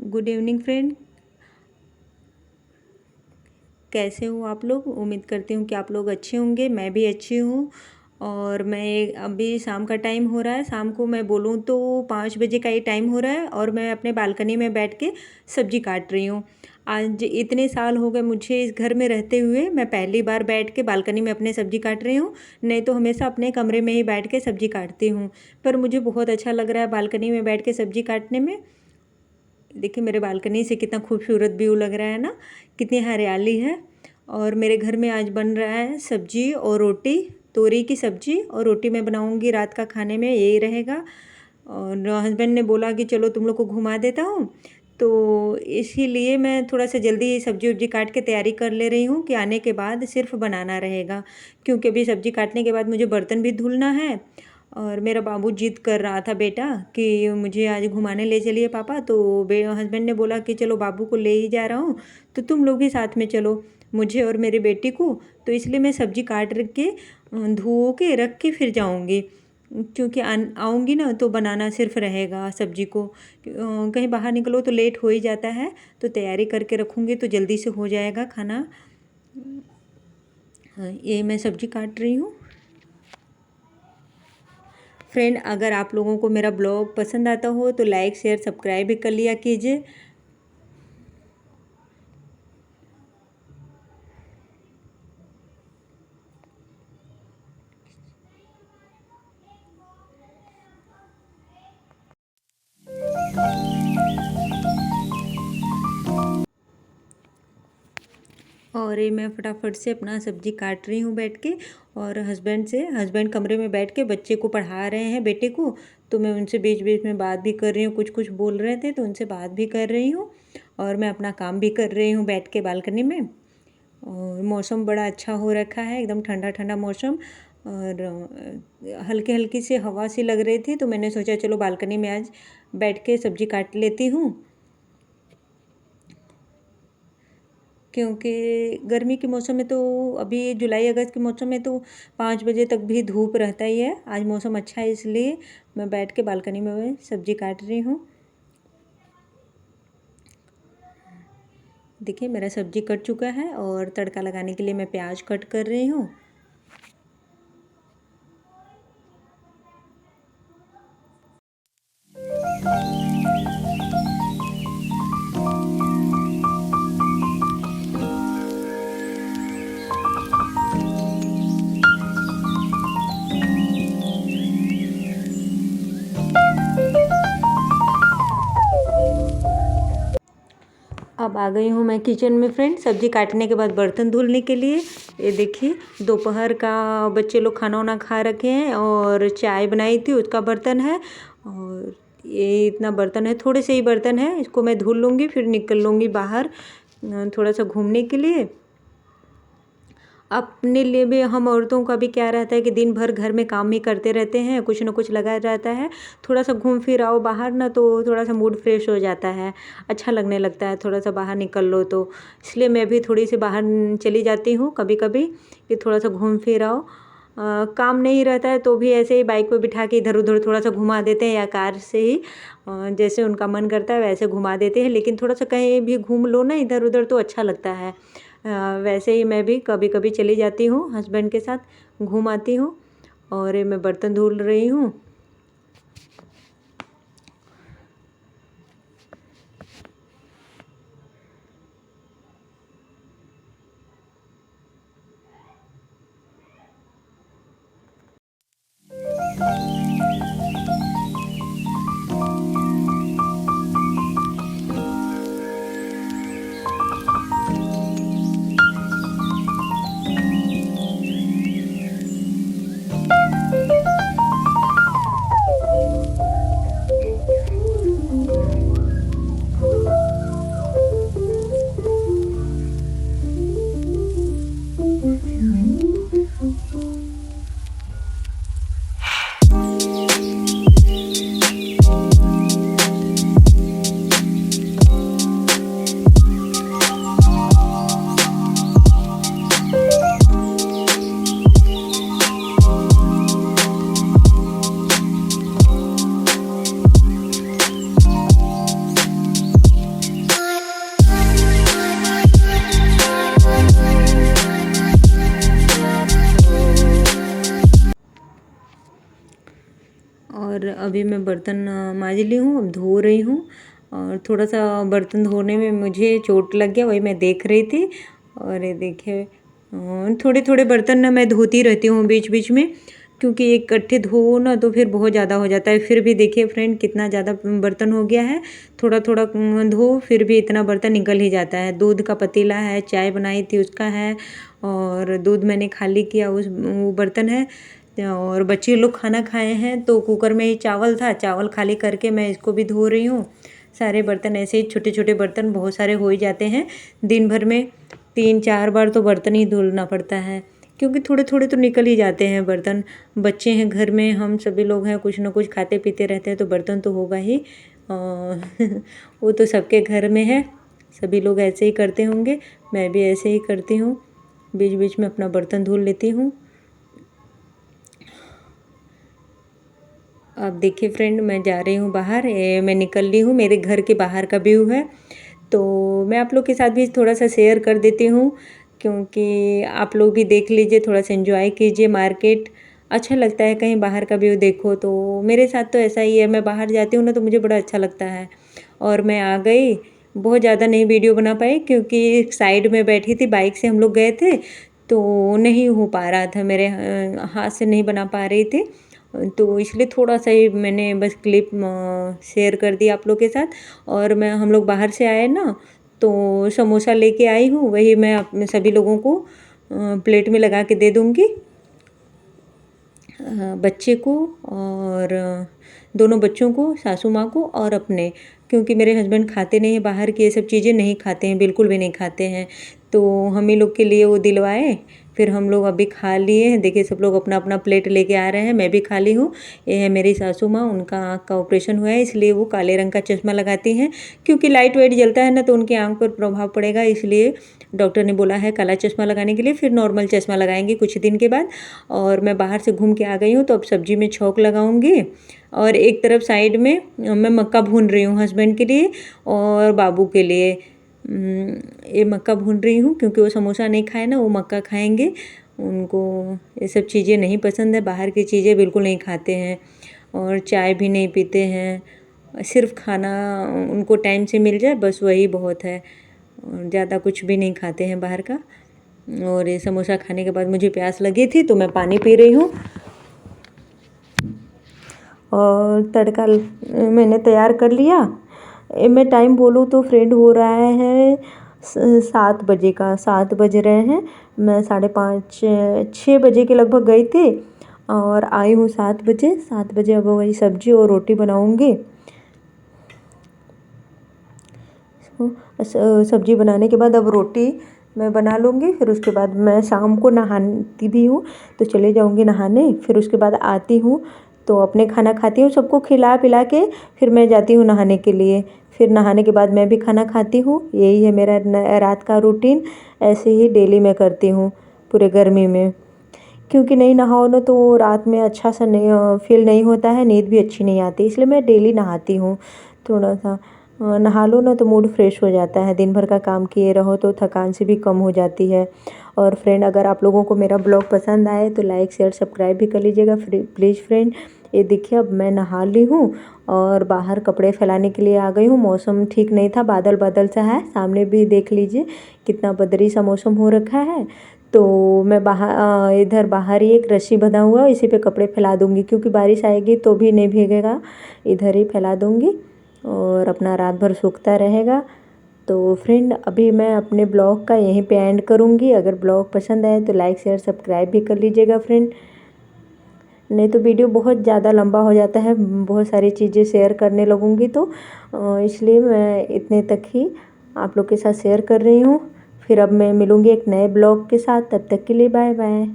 Good evening friend. कैसे हो आप लोग? उम्मीद करती हूँ कि आप लोग अच्छे होंगे। मैं भी अच्छी हूँ। और मैं अभी शाम का टाइम हो रहा है। शाम को मैं बोलूँ तो 5 बजे का ही टाइम हो रहा है और मैं अपने बालकनी में बैठ के सब्ज़ी काट रही हूँ। आज इतने साल हो गए मुझे इस घर में रहते हुए, मैं पहली बार बैठ के बालकनी में अपने सब्ज़ी काट रही हूँ। नहीं तो हमेशा अपने कमरे में ही बैठ के सब्ज़ी काटती हूँ। पर मुझे बहुत अच्छा लग रहा है बालकनी में बैठ के सब्ज़ी काटने में। देखिए मेरे बालकनी से कितना खूबसूरत व्यू लग रहा है ना, कितनी हरियाली है। और मेरे घर में आज बन रहा है सब्जी और रोटी। तोरी की सब्जी और रोटी मैं बनाऊंगी, रात का खाने में यही रहेगा। और हस्बैंड ने बोला कि चलो तुम लोग को घुमा देता हूँ, तो इसीलिए मैं थोड़ा सा जल्दी सब्जी उब्जी काट के तैयारी कर ले रही हूँ कि आने के बाद सिर्फ बनाना रहेगा। क्योंकि अभी सब्जी काटने के बाद मुझे बर्तन भी धुलना है। और मेरा बाबू जिद कर रहा था बेटा कि मुझे आज घुमाने ले चलिए पापा, तो हस्बैंड ने बोला कि चलो बाबू को ले ही जा रहा हूँ तो तुम लोग भी साथ में चलो, मुझे और मेरी बेटी को। तो इसलिए मैं सब्जी काट रख के धो के रख के फिर जाऊँगी। क्योंकि आऊँगी ना तो बनाना सिर्फ रहेगा सब्जी को। कहीं बाहर निकलो तो लेट हो ही जाता है, तो तैयारी करके रखूँगी तो जल्दी से हो जाएगा खाना। हाँ, ये मैं सब्जी काट रही हूँ। फ्रेंड, अगर आप लोगों को मेरा ब्लॉग पसंद आता हो तो लाइक शेयर सब्सक्राइब भी कर लिया कीजिए। और ये मैं फटाफट से अपना सब्जी काट रही हूँ बैठ के। और हस्बैंड कमरे में बैठ के बच्चे को पढ़ा रहे हैं, बेटे को। तो मैं उनसे बीच बीच में बात भी कर रही हूँ, कुछ कुछ बोल रहे थे तो उनसे बात भी कर रही हूँ। और मैं अपना काम भी कर रही हूँ बैठ के बालकनी में। और मौसम बड़ा अच्छा हो रखा है, एकदम ठंडा ठंडा मौसम। और हल्की हल्की सी हवा सी लग रही थी, तो मैंने सोचा चलो बालकनी में आज बैठ के सब्जी काट लेती हूँ। क्योंकि गर्मी के मौसम में तो, अभी जुलाई अगस्त के मौसम में तो 5 बजे तक भी धूप रहता ही है। आज मौसम अच्छा है इसलिए मैं बैठ के बालकनी में सब्जी काट रही हूँ। देखिए मेरा सब्जी कट चुका है और तड़का लगाने के लिए मैं प्याज कट कर रही हूँ। अब आ गई हूँ मैं किचन में फ्रेंड, सब्जी काटने के बाद बर्तन धुलने के लिए। ये देखिए दोपहर का बच्चे लोग खाना वाना खा रखे हैं और चाय बनाई थी उसका बर्तन है। और ये इतना बर्तन है, थोड़े से ही बर्तन है, इसको मैं धुल लूँगी फिर निकल लूँगी बाहर थोड़ा सा घूमने के लिए। अपने लिए भी, हम औरतों का भी क्या रहता है कि दिन भर घर में काम ही करते रहते हैं, कुछ ना कुछ लगा रहता है। थोड़ा सा घूम फिर आओ बाहर ना, तो थोड़ा सा मूड फ्रेश हो जाता है, अच्छा लगने लगता है थोड़ा सा बाहर निकल लो तो। इसलिए मैं भी थोड़ी सी बाहर चली जाती हूँ कभी कभी कि थोड़ा सा घूम फिर आओ। काम नहीं रहता है तो भी ऐसे ही बाइक पे बिठा के इधर उधर थोड़ा सा घुमा देते हैं, या कार से ही जैसे उनका मन करता है वैसे घुमा देते हैं। लेकिन थोड़ा सा कहीं भी घूम लो ना इधर उधर तो अच्छा लगता है। वैसे ही मैं भी कभी कभी चली जाती हूँ हस्बैंड के साथ, घूम आती हूँ। और मैं बर्तन धुल रही हूँ। अभी मैं बर्तन मांज ली हूँ, अब धो रही हूँ। और थोड़ा सा बर्तन धोने में मुझे चोट लग गया, वही मैं देख रही थी। और ये देखिए थोड़े थोड़े बर्तन ना मैं धोती रहती हूँ बीच बीच में, क्योंकि इकट्ठे धो ना तो फिर बहुत ज़्यादा हो जाता है। फिर भी देखिए फ्रेंड कितना ज़्यादा बर्तन हो गया है। थोड़ा थोड़ा धो फिर भी इतना बर्तन निकल ही जाता है। दूध का पतीला है, चाय बनाई थी उसका है, और दूध मैंने खाली किया उस वो बर्तन है। और बच्चे लोग खाना खाए हैं तो कुकर में ही चावल था, चावल खाली करके मैं इसको भी धो रही हूँ। सारे बर्तन ऐसे ही छोटे छोटे बर्तन बहुत सारे हो ही जाते हैं। दिन भर में 3-4 बार तो बर्तन ही धुलना पड़ता है, क्योंकि थोड़े थोड़े तो निकल ही जाते हैं बर्तन। बच्चे हैं घर में, हम सभी लोग हैं, कुछ ना कुछ खाते पीते रहते हैं तो बर्तन तो होगा ही। वो तो सबके घर में है, सभी लोग ऐसे ही करते होंगे, मैं भी ऐसे ही करती हूँ, बीच बीच में अपना बर्तन धुल लेती हूँ। अब देखिए फ्रेंड मैं जा रही हूँ बाहर, मैं निकल ली हूँ, मेरे घर के बाहर का व्यू है। तो मैं आप लोग के साथ भी थोड़ा सा शेयर कर देती हूँ, क्योंकि आप लोग भी देख लीजिए, थोड़ा सा एंजॉय कीजिए। मार्केट अच्छा लगता है, कहीं बाहर का व्यू देखो। तो मेरे साथ तो ऐसा ही है, मैं बाहर जाती हूँ ना तो मुझे बड़ा अच्छा लगता है। और मैं आ गई, बहुत ज़्यादा नहीं वीडियो बना पाई, क्योंकि साइड में बैठी थी, बाइक से हम लोग गए थे तो नहीं हो पा रहा था, मेरे हाथ से नहीं बना पा रही थी। तो इसलिए थोड़ा सा ही मैंने बस क्लिप शेयर कर दी आप लोग के साथ। और मैं हम लोग बाहर से आए ना तो समोसा लेके आई हूँ, वही मैं अपने सभी लोगों को प्लेट में लगा के दे दूँगी, बच्चे को और दोनों बच्चों को, सासू माँ को और अपने, क्योंकि मेरे हस्बैंड खाते नहीं हैं बाहर की ये सब चीज़ें, नहीं खाते हैं, बिल्कुल भी नहीं खाते हैं। तो हम ही लोग के लिए वो दिलवाए, फिर हम लोग अभी खा लिए हैं। देखिए सब लोग अपना अपना प्लेट लेके आ रहे हैं, मैं भी खा ली हूँ। ये है मेरी सासू माँ, उनका आँख का ऑपरेशन हुआ है, इसलिए वो काले रंग का चश्मा लगाती हैं, क्योंकि लाइट वाइट जलता है ना तो उनकी आँख पर प्रभाव पड़ेगा, इसलिए डॉक्टर ने बोला है काला चश्मा लगाने के लिए, फिर नॉर्मल चश्मा लगाएंगे कुछ दिन के बाद। और मैं बाहर से घूम के आ गई हूँ, तो अब सब्जी में छौंक लगाऊंगी। और एक तरफ साइड में मैं मक्का भून रही हूँ हस्बैंड के लिए और बाबू के लिए। ये मक्का भून रही हूँ क्योंकि वो समोसा नहीं खाए ना, वो मक्का खाएंगे। उनको ये सब चीज़ें नहीं पसंद है, बाहर की चीज़ें बिल्कुल नहीं खाते हैं, और चाय भी नहीं पीते हैं। सिर्फ खाना उनको टाइम से मिल जाए बस वही बहुत है, और ज़्यादा कुछ भी नहीं खाते हैं बाहर का। और ये समोसा खाने के बाद मुझे प्यास लगी थी तो मैं पानी पी रही हूँ। और तड़का मैंने तैयार कर लिया। मैं टाइम बोलूँ तो फ्रेंड हो रहा है 7 बजे का, 7 बज रहे हैं। मैं 5:30 6 बजे के लगभग गई थी और आई हूँ 7 बजे। 7 बजे अब वही सब्जी और रोटी बनाऊँगी। सब्जी बनाने के बाद अब रोटी मैं बना लूँगी, फिर उसके बाद मैं शाम को नहाती भी हूँ तो चले जाऊँगी नहाने। फिर उसके बाद आती हूँ तो अपने खाना खाती हूँ, सबको खिला पिला के फिर मैं जाती हूँ नहाने के लिए। फिर नहाने के बाद मैं भी खाना खाती हूँ। यही है मेरा रात का रूटीन, ऐसे ही डेली मैं करती हूँ पूरे गर्मी में, क्योंकि नहीं नहाओ ना तो रात में अच्छा सा नहीं फील नहीं होता है, नींद भी अच्छी नहीं आती, इसलिए मैं डेली नहाती हूँ। थोड़ा सा नहा लो ना तो मूड फ्रेश हो जाता है, दिन भर का काम किए रहो तो थकान से भी कम हो जाती है। और फ्रेंड अगर आप लोगों को मेरा ब्लॉग पसंद आए तो लाइक शेयर सब्सक्राइब भी कर लीजिएगा प्लीज़ फ्रेंड। ये देखिए अब मैं नहा ली हूँ और बाहर कपड़े फैलाने के लिए आ गई हूँ। मौसम ठीक नहीं था, बादल बादल सा है, सामने भी देख लीजिए कितना बदरी सा मौसम हो रखा है। तो मैं बाहर इधर बाहर ही एक रस्सी बंधा हुआ है, इसी पे कपड़े फैला दूँगी, क्योंकि बारिश आएगी तो भी नहीं भीगेगा, इधर ही फैला दूँगी और अपना रात भर सूखता रहेगा। तो फ्रेंड अभी मैं अपने ब्लॉग का यहीं पे एंड करूँगी। अगर ब्लॉग पसंद आए तो लाइक शेयर सब्सक्राइब भी कर लीजिएगा फ्रेंड, नहीं तो वीडियो बहुत ज़्यादा लंबा हो जाता है, बहुत सारी चीज़ें शेयर करने लगूँगी तो इसलिए मैं इतने तक ही आप लोग के साथ शेयर कर रही हूँ। फिर अब मैं मिलूँगी एक नए ब्लॉग के साथ, तब तक के लिए बाय बाय।